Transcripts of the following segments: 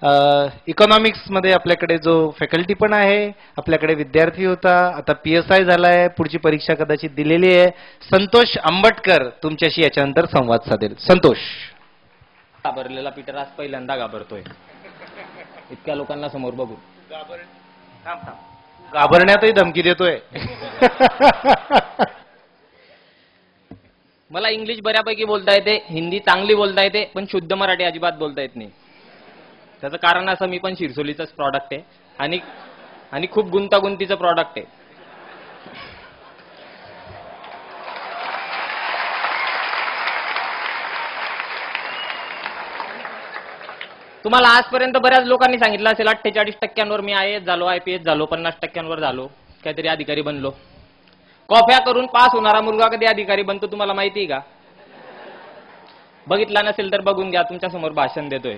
इकॉनॉमिक्समध्ये आपल्याकडे जो फॅकल्टी पण आहे, आपल्याकडे विद्यार्थी होता, आता PSI झालाय, पुढची परीक्षा कदाचित दिलेली आहे. संतोष आंबटकर तुमच्याशी याच्यानंतर संवाद साधेल. संतोष. घाबरलेला पीटर आज पहिल्यांदा घाबरतोय इतक्या लोकांना समोर बघून. घाबरण्यातही धमकी देतोय. मला इंग्लिश बऱ्यापैकी बोलता येते, हिंदी चांगली बोलता येते, पण शुद्ध मराठी अजिबात बोलता येत नाही. त्याचं कारण असं, मी पण शिरसोलीचंच प्रॉडक्ट आहे आणि खूप गुंतागुंतीचं प्रॉडक्ट आहे. तुम्हाला आजपर्यंत बऱ्याच लोकांनी सांगितलं असेल 48% मी IAS झालो, IPS झालो, 50% झालो, काहीतरी अधिकारी बनलो. कॉफ्या करून पास होणारा मुलगा कधी अधिकारी बनतो तुम्हाला माहिती आहे का? बघितला नसेल तर बघून घ्या, तुमच्या समोर भाषण देतोय.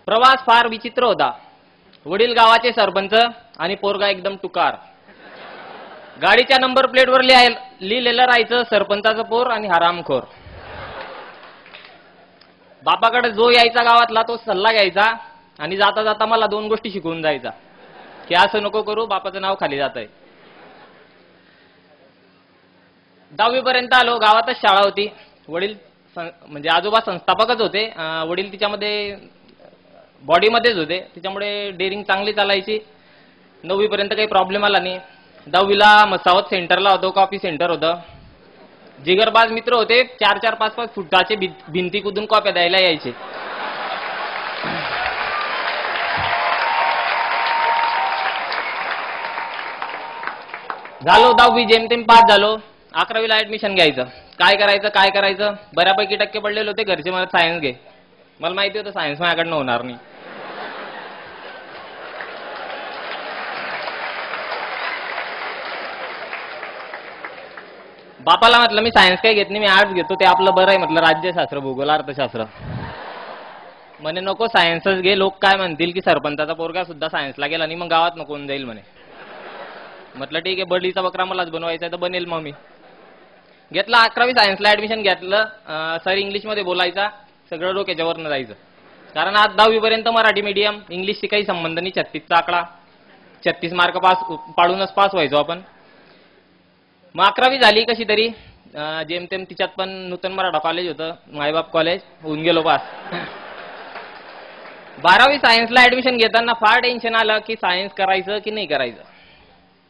प्रवास फार विचित्र होता. वडील गावाचे सरपंच आणि पोरगा एकदम टुकार. गाडीच्या नंबर प्लेटवर लिहिलेलं राहायचं सरपंचाचं पोर आणि हरामखोर. बापाकडे जो यायचा गावातला तो सल्ला घ्यायचा आणि जाता जाता मला 2 गोष्टी शिकवून जायचा की असं नको करू, बापाचं नाव खाली जात आहे. 10वी पर्यंत आलो. गावातच शाळा होती. वडील म्हणजे आजोबा संस्थापकच होते, वडील तिच्यामध्ये बॉडीमध्येच होते, त्याच्यामुळे डेअरिंग चांगली चालायची. 9वी पर्यंत काही प्रॉब्लेम आला नाही. 10वीला मसावत सेंटरला होतो, कॉपी सेंटर होतं. जिगरबाज मित्र होते, 4-4, 5-5 फुटाचे भिंती कुदून कॉप्या द्यायला यायचे. झालो 10वी जेमतेम पास झालो. 11वीला ऍडमिशन घ्यायचं. काय करायचं बऱ्यापैकी टक्के पडलेले होते. घरचे मला सायन्स घे. मला माहिती होतं सायन्स माझ्याकडनं होणार नाही. बापाला म्हटलं मी सायन्स काही घेत नाही, मी आर्ट्स घेतो, ते आपलं बरं आहे म्हटलं, राज्यशास्त्र, भूगोल, अर्थशास्त्र. म्हणे नको सायन्सच घे, लोक काय म्हणतील की सरपंचाचा पोरगा सुद्धा सायन्सला गेला आणि मग गावात नको जाईल म्हणे. म्हटलं ठीक आहे, बडीचा बकरा मलाच बनवायचा आहे तर बनेल. मग मी घेतलं 11वी सायन्सला ऍडमिशन घेतलं. सर इंग्लिशमध्ये बोलायचा, सगळं डोक्याच्या वरनं जायचं. कारण आज 10वी पर्यंत मराठी मीडियम, इंग्लिशशी काही संबंध नाही. 36चा आकडा, 36 मार्क पाडूनच पास व्हायचो आपण. मग 11वी झाली कशी तरी, जेमतेम तिच्यात पण नूतन मराठा कॉलेज होतं, मायबाप कॉलेज, होऊन गेलो पास. 12वी सायन्सला ऍडमिशन घेताना फार टेन्शन आलं की सायन्स करायचं की नाही करायचं.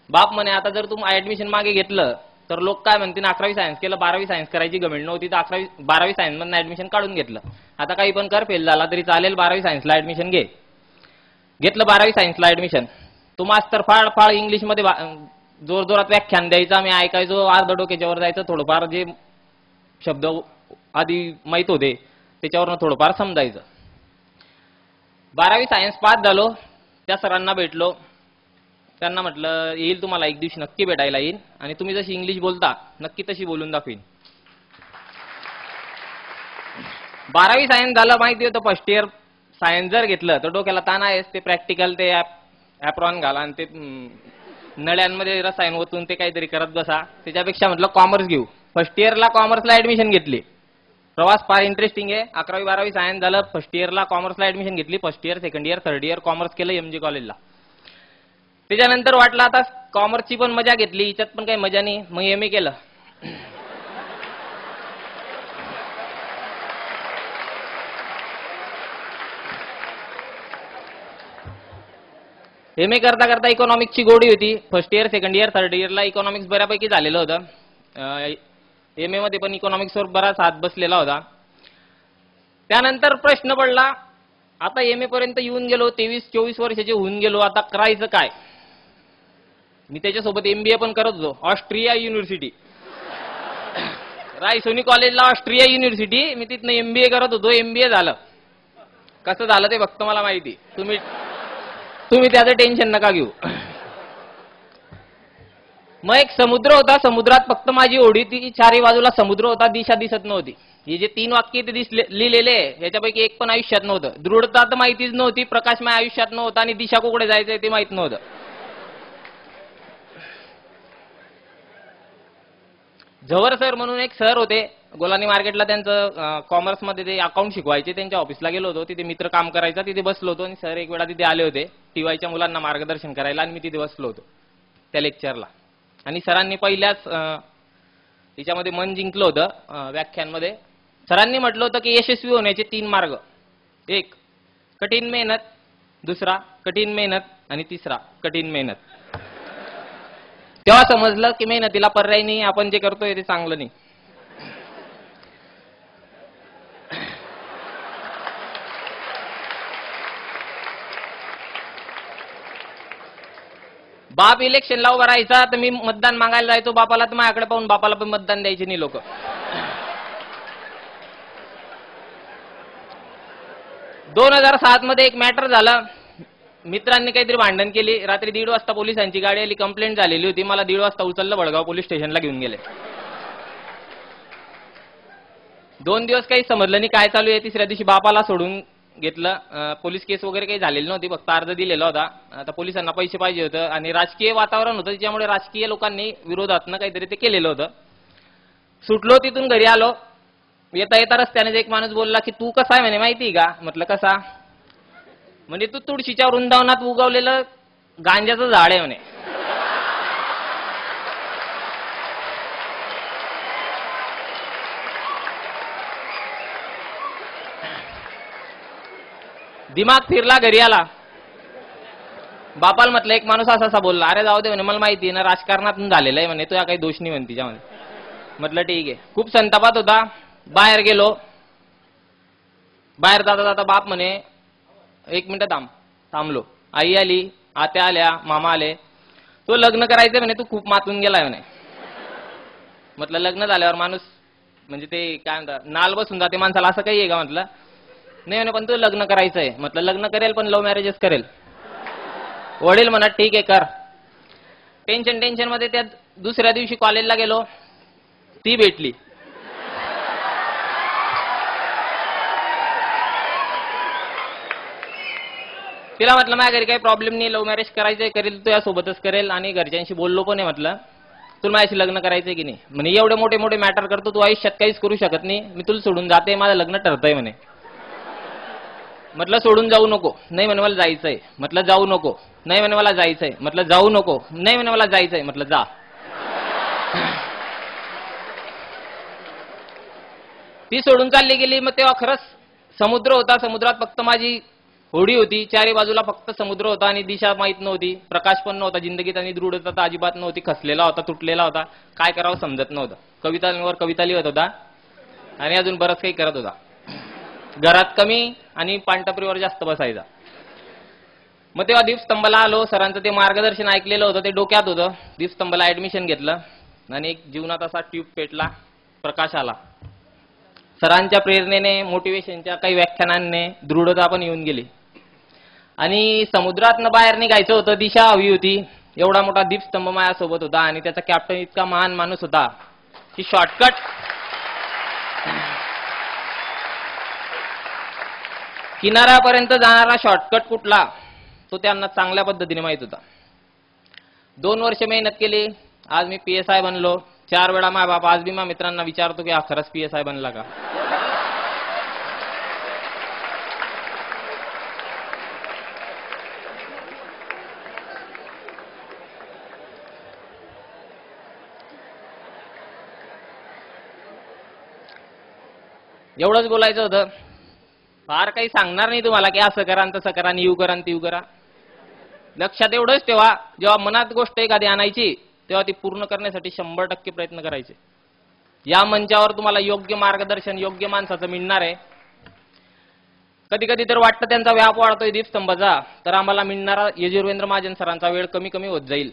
बाप म्हणे आता जर तू ऍडमिशन मागे घेतलं तर लोक काय म्हणतील, 11वी सायन्स केलं, 12वी सायन्स करायची गमेंट नव्हती तर 12वी सायन्स मधून ऍडमिशन काढून घेतलं. आता काही पण कर, फेल झाला तरी चालेल, 12वी सायन्सला ऍडमिशन घे. घेतलं 12वी सायन्सला ऍडमिशन. तो मास्तर फाळ इंग्लिशमध्ये जोर जोरात व्याख्यान द्यायचा, मी ऐकायचो, अर्ध डोक्याच्या वर जायचं. थोडंफार जे शब्द आधी माहित होते त्याच्यावरनं थोडंफार समजायचं. 12वी सायन्स पास झालो. त्या सरांना भेटलो. त्यांना म्हटलं येईल तुम्हाला एक दिवशी नक्की भेटायला येईल आणि तुम्ही जशी इंग्लिश बोलता नक्की तशी बोलून दाखवीन. 12वी सायन्स झालं. माहिती होतं फर्स्ट इयर सायन्स जर घेतलं तर डोक्याला ताण आहेच. ते प्रॅक्टिकल, ते ॲप्रॉन घाला आणि ते नळ्यांमध्ये रसायन ओतून ते काहीतरी करत बसा. त्याच्यापेक्षा म्हटलं कॉमर्स घेऊ. फर्स्ट इयरला कॉमर्सला ऍडमिशन घेतली. प्रवास फार इंटरेस्टिंग आहे. 11वी 12वी सायन्स झालं. फर्स्ट इयरला कॉमर्सला ऍडमिशन घेतली. First year, second year, third year commerce केलं MG कॉलेजला. त्याच्यानंतर वाटलं आता कॉमर्सची पण मजा घेतली, हिच्यात पण काही मजा नाही, मग MA केलं. MA करता करता इकॉनॉमिक्सची गोडी होती. First year, second year, third इयरला इकॉनॉमिक्स बऱ्यापैकी झालेलं होतं. MA मध्ये पण इकॉनॉमिक्सवर बराच हात बसलेला होता. त्यानंतर प्रश्न पडला, आता MA पर्यंत येऊन गेलो, 23-24 वर्षाचे होऊन गेलो, आता करायचं काय? मी त्याच्यासोबत MBA पण करत होतो. ऑस्ट्रिया युनिव्हर्सिटी, रायसोनी कॉलेजला ऑस्ट्रिया युनिव्हर्सिटी, मी तिथनं MBA करत होतो. MBA झालं. कसं झालं ते फक्त मला माहिती. तुम्ही त्याचं टेन्शन नका घेऊ. मग एक समुद्र होता. समुद्रात फक्त माझी ओढी ती, चारी बाजूला समुद्र होता, दिशा दिसत नव्हती. हे जे 3 वाक्य ते लिहिलेले याच्यापैकी एक पण आयुष्यात नव्हतं. दृढता तर माहितीच नव्हती, प्रकाश माझ्या आयुष्यात नव्हता आणि दिशा कुठे जायचंय ते माहित नव्हतं. झवर सर म्हणून एक सर होते गोलानी मार्केटला, त्यांचं कॉमर्समध्ये ते अकाउंट शिकवायचे. त्यांच्या ऑफिसला गेलो होतो, तिथे मित्र काम करायचा, तिथे बसलो होतो आणि सर एक वेळा तिथे आले होते टीवायच्या मुलांना मार्गदर्शन करायला आणि मी तिथे बसलो होतो त्या लेक्चरला. आणि सरांनी पहिल्याच तिच्यामध्ये मन जिंकलं होतं व्याख्यानमध्ये. सरांनी म्हटलं होतं की यशस्वी होण्याचे 3 मार्ग. एक कठीण मेहनत, दुसरा कठीण मेहनत आणि तिसरा कठीण मेहनत. तेव्हा समजलं की मेहनतीला पर्याय नाही, आपण जे करतोय ते चांगलं नाही. बाप इलेक्शनला उभा राहायचा तर मी मतदान मागायला जायचो बापाला, तर माझ्याकडे पाहून बापाला पण मतदान द्यायचे नाही लोक. 2007 मध्ये एक मॅटर झालं. मित्रांनी काहीतरी भांडण केली. रात्री 1:30 वाजता पोलिसांची गाडी आली, कंप्लेंट झालेली होती. मला 1:30 वाजता उचललं, बळगाव पोलीस स्टेशनला घेऊन गेले. 2 दिवस काही समजलं नाही काय चालू आहे. तिसऱ्या दिवशी बापाला सोडून घेतलं. पोलीस केस वगैरे काही झालेली नव्हती, फक्त अर्ज दिलेला होता. आता पोलिसांना पैसे पाहिजे होतं आणि राजकीय वातावरण होतं, त्याच्यामुळे राजकीय लोकांनी विरोधातनं काहीतरी ते केलेलं होतं. सुटलो तिथून घरी आलो. येता येता रस्त्याने एक माणूस बोलला की तू कसा आहे म्हणे माहिती का? म्हटलं कसा? म्हणजे तू तुळशीच्या वृंदावनात उगवलेलं गांजाचं झाड आहे म्हणे. दिमाग फिरला, घरी आला. बापाला म्हटलं एक माणूस असा बोलला. अरे जाऊ दे म्हणे, मला माहिती आहे ना राजकारणातून झालेलं आहे म्हणे, तुझ्या काही दोष नाही म्हणे तिच्यामध्ये. म्हटलं ठीक आहे. खूप संतापात होता. बाहेर गेलो. बाहेर जाता जाता बाप म्हणे 1 मिनिट थांबलो. आई आली, आत्या आल्या, मामा आले. तो लग्न करायचं म्हणे, तू खूप मातून गेलाय म्हणे. म्हटलं लग्न झाल्यावर माणूस म्हणजे ते काय म्हणतात नाल बसून जाते माणसाला, असं काही आहे का? म्हटलं नाही म्हणे, पण तू लग्न करायचंय. म्हटलं लग्न करेल पण लव्ह मॅरेजच करेल. वडील म्हणत ठीक आहे कर. टेन्शन मध्ये त्या दुसऱ्या दिवशी कॉलेजला गेलो. ती भेटली. तिला म्हटलं माझ्या घरी काही प्रॉब्लेम नाही, लव्ह मॅरेज करायचंय, करेल तुझ्या सोबतच करेल आणि घरच्यांशी बोललो पण आहे. म्हटलं तुला माझ्याशी लग्न करायचंय की नाही? म्हणे एवढे मोठे मोठे मॅटर करतो तू, आयुष्यात काहीच करू शकत नाही, मी तुला सोडून जाते, माझं लग्न ठरतंय म्हणे. म्हटलं सोडून जाऊ नको. नाही म्हणे मला जायचंय. म्हटलं जाऊ नको. नाही म्हणे मला जायचंय. म्हटलं जाऊ नको. नाही म्हणे मला जायचंय. म्हटलं जा. ती सोडून चालली गेली. मग तेव्हा खरंच समुद्र होता. समुद्रात फक्त माझी होडी होती. चारी बाजूला फक्त समुद्र होता आणि दिशा माहित नव्हती. प्रकाश पण नव्हता जिंदगीत आणि दृढता तर अजिबात नव्हती. खसलेला होता, तुटलेला होता. काय करावं समजत नव्हतं. कवितांवर कविता लिहत होता आणि अजून बरंच काही करत होता. घरात कमी आणि पांटपरीवर जास्त बसायचा. मग तेव्हा दीपस्तंभाला आलो. सरांचं ते मार्गदर्शन ऐकलेलं होतं, ते डोक्यात होतं. दीपस्तंभाला ऍडमिशन घेतलं आणि एक जीवनात असा ट्यूब पेटला, प्रकाश आला. सरांच्या प्रेरणेने, मोटिवेशनच्या काही व्याख्यानांनी दृढता पण येऊन गेली आणि समुद्रातनं बाहेर निघायचं होतं. दिशा हवी होती. एवढा मोठा दीपस्तंभ माझ्यासोबत होता आणि त्याचा कॅप्टन इतका महान माणूस होता की शॉर्टकट किनाऱ्यापर्यंत जाणारा शॉर्टकट कुठला तो त्यांना चांगल्या पद्धतीने माहित होता. 2 वर्ष मेहनत केली. आज मी PSI बनलो. 4 वेळा माझा बाप आज बी माझ्या मित्रांना विचारतो की हा खरंच PSI बनला का? एवढंच बोलायचं होतं. फार काही सांगणार नाही तुम्हाला की असं करा तसं करा, यू करा ती करा. लक्षात एवढंच ठेवा, जेव्हा मनात गोष्ट एखादी आणायची तेव्हा ती पूर्ण करण्यासाठी 100% प्रयत्न करायचे. या मंचावर तुम्हाला योग्य मार्गदर्शन योग्य माणसाचं मिळणार आहे. कधी कधी तर वाटतं त्यांचा व्याप वाढतोय दीपस्तंभाचा, तर आम्हाला मिळणारा यजुर्वेंद्र महाजन सरांचा वेळ कमी कमी होत जाईल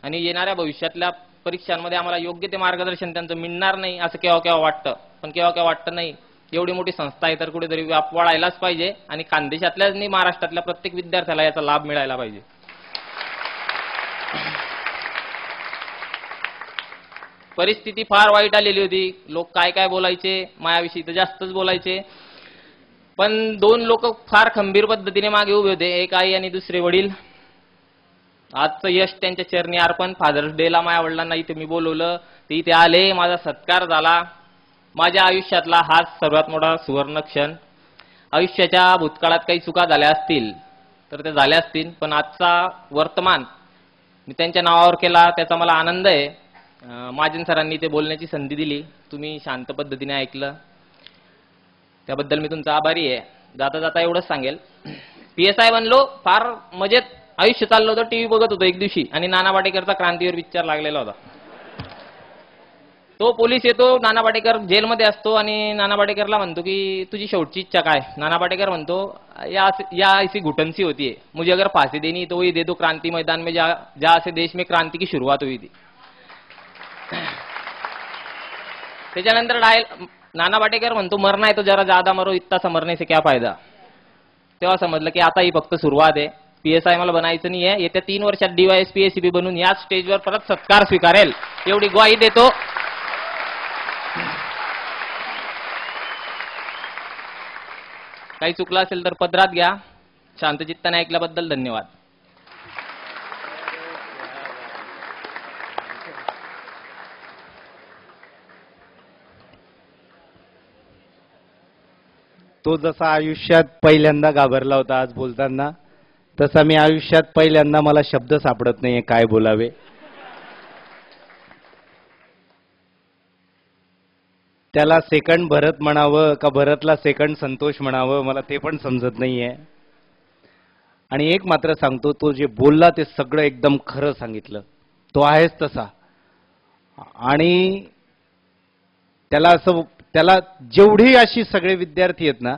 आणि येणाऱ्या भविष्यातल्या परीक्षांमध्ये आम्हाला योग्य ते मार्गदर्शन त्यांचं मिळणार नाही असं केव्हा केव्हा वाटतं. पण केव्हा केव्हा वाटतं नाही, एवढी मोठी संस्था आहे तर कुठेतरी व्याप वाढायलाच पाहिजे आणि खानदेशातल्याच नाही महाराष्ट्रातल्या प्रत्येक विद्यार्थ्याला याचा लाभ मिळायला पाहिजे. परिस्थिती फार वाईट आलेली होती. लोक काय काय बोलायचे, मायाविषयी तर जास्तच बोलायचे. पण 2 लोक फार खंबीर पद्धतीने मागे उभे होते, एक आई आणि दुसरे वडील. आजचं यश त्यांच्या चरणी अर्पण. फादर्स डेला माझ्या वडिलांना इथे मी बोलवलं. ते इथे आले, माझा सत्कार झाला. माझ्या आयुष्यातला हाच सर्वात मोठा सुवर्ण क्षण. आयुष्याच्या भूतकाळात काही चुका झाल्या असतील तर ते झाल्या असतील, पण आजचा वर्तमान मी त्यांच्या नावावर केला, त्याचा मला आनंद आहे. महाजन सरांनी ते बोलण्याची संधी दिली, तुम्ही शांत पद्धतीने ऐकलं, त्याबद्दल मी तुमचा आभारी आहे. जाता जाता एवढंच सांगेल, PSI बनलो, फार मजेत आयुष्य चाललं होतं. टीव्ही बघत होतो एक दिवशी आणि नाना पाटेकरचा क्रांतीवीर पिक्चर लागलेला होता. तो पोलीस येतो, नाना पाटेकर जेलमध्ये असतो आणि नाना पाटेकरला म्हणतो की तुझी शेवटची इच्छा काय? नाना पाटेकर म्हणतो या ऐसी घुटन सी होती है, मुझे अगर फांसी देनी तो वही दे दो, क्रांति मैदान में जहाँ से देश में क्रांति की शुरुआत हुई थी. त्याच्यानंतर नाना पाटेकर म्हणतो मरना है तो जरा ज्यादा मरो, इतना सा मरने से क्या फायदा. तेव्हा समजलं की आता ही फक्त सुरुवात आहे. PSI मला बनायचं नाही आहे. येत्या 3 वर्षात DYSP ACP बनून याच स्टेजवर परत सत्कार स्वीकारेल एवढी ग्वाही देतो. काही चुकलं असेल तर पदरात घ्या. शांतचित्ताने ऐकल्याबद्दल धन्यवाद. तो जसा आयुष्यात पहिल्यांदा घाबरला होता आज बोलताना, तसा मी आयुष्यात पहिल्यांदा मला शब्द सापडत नाहीये काय बोलावे. त्याला सेकंड भरत म्हणावं का भरतला सेकंड संतोष म्हणावं मला ते पण समजत नाहीये. आणि एक मात्र सांगतो, तो जे बोलला ते सगळं एकदम खरं सांगितलं, तो आहेच तसा. आणि त्याला जेवढी अशी सगळे विद्यार्थी आहेत ना,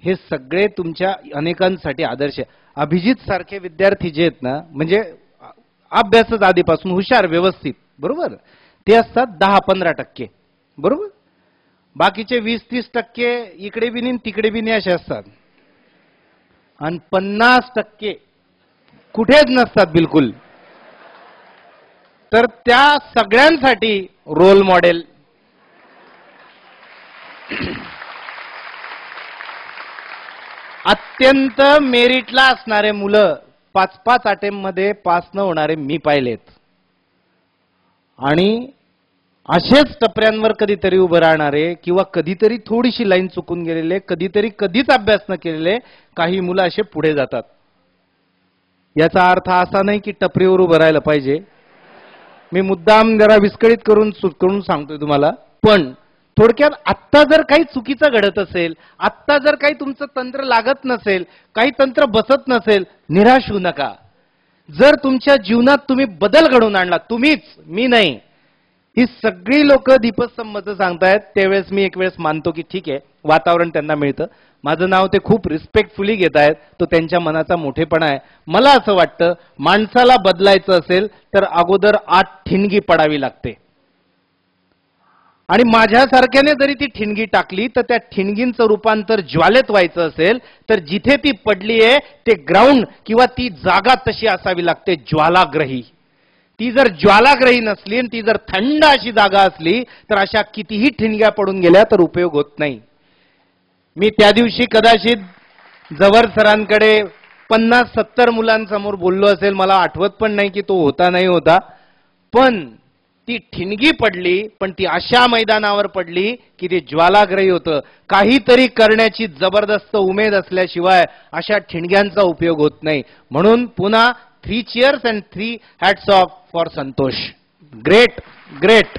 हे सगळे तुमच्या अनेकांसाठी आदर्श आहे. अभिजित सारखे विद्यार्थी जे आहेत ना, म्हणजे अभ्यासच आधीपासून हुशार व्यवस्थित, बरोबर, ते असतात 10-15%, बरोबर. बाकीचे 20-30% इकडे बी नाही तिकडे बी नाही असे असतात. आणि 50% कुठेच नसतात बिलकुल. तर त्या सगळ्यांसाठी रोल मॉडेल अत्यंत मेरिटला असणारे मुलं 5-5 अटेम्प्ट मध्ये पास न होणारे मी पाहिलेत. आणि असेच टपऱ्यांवर कधीतरी उभं राहणारे किंवा कधीतरी थोडीशी लाईन चुकून गेलेले, कधीच अभ्यास न केलेले काही मुलं असे पुढे जातात. याचा अर्थ असा नाही की टपरीवर उभं राहायला पाहिजे. मी मुद्दाम जरा विस्कळीत करून सांगतोय तुम्हाला. पण थोडक्यात आत्ता जर काही चुकीचं घडत असेल, आत्ता जर काही तुमचं तंत्र लागत नसेल, काही तंत्र बसत नसेल, निराश होऊ नका. जर तुमच्या जीवनात तुम्ही बदल घडवून आणला, तुम्हीच, मी नाही, ही सगळी लोक दीपस्तंभचं सांगतायत, त्यावेळेस मी एक वेळेस मानतो की ठीक आहे, वातावरण त्यांना मिळतं. माझं नाव ते खूप रिस्पेक्टफुली घेत आहेत, तो त्यांच्या मनाचा मोठेपणा आहे. मला असं वाटतं माणसाला बदलायचं असेल तर अगोदर आत ठिणगी पडावी लागते. आणि माझ्यासारख्याने जरी ती ठिणगी टाकली तर त्या ठिणगींचं रूपांतर ज्वालेत व्हायचं असेल तर जिथे ती पडली आहे ते ग्राउंड किंवा ती जागा तशी असावी लागते, ज्वालाग्रही. ती जर ज्वालाग्रही नसली आणि ती जर थंड अशी जागा असली तर अशा कितीही ठिणग्या पडून गेल्या तर उपयोग होत नाही. मी त्या दिवशी कदाचित जवर सरांकडे 50-70 मुलांसमोर बोललो असेल, मला आठवत पण नाही की तो होता नाही होता. पण ती ठिणगी पडली, पण ती अशा मैदानावर पडली की ते ज्वालाग्रही होतं. काहीतरी करण्याची जबरदस्त उमेद असल्याशिवाय अशा ठिणग्यांचा उपयोग होत नाही. म्हणून पुन्हा 3 cheers and 3 hats off for Santosh. Great, great.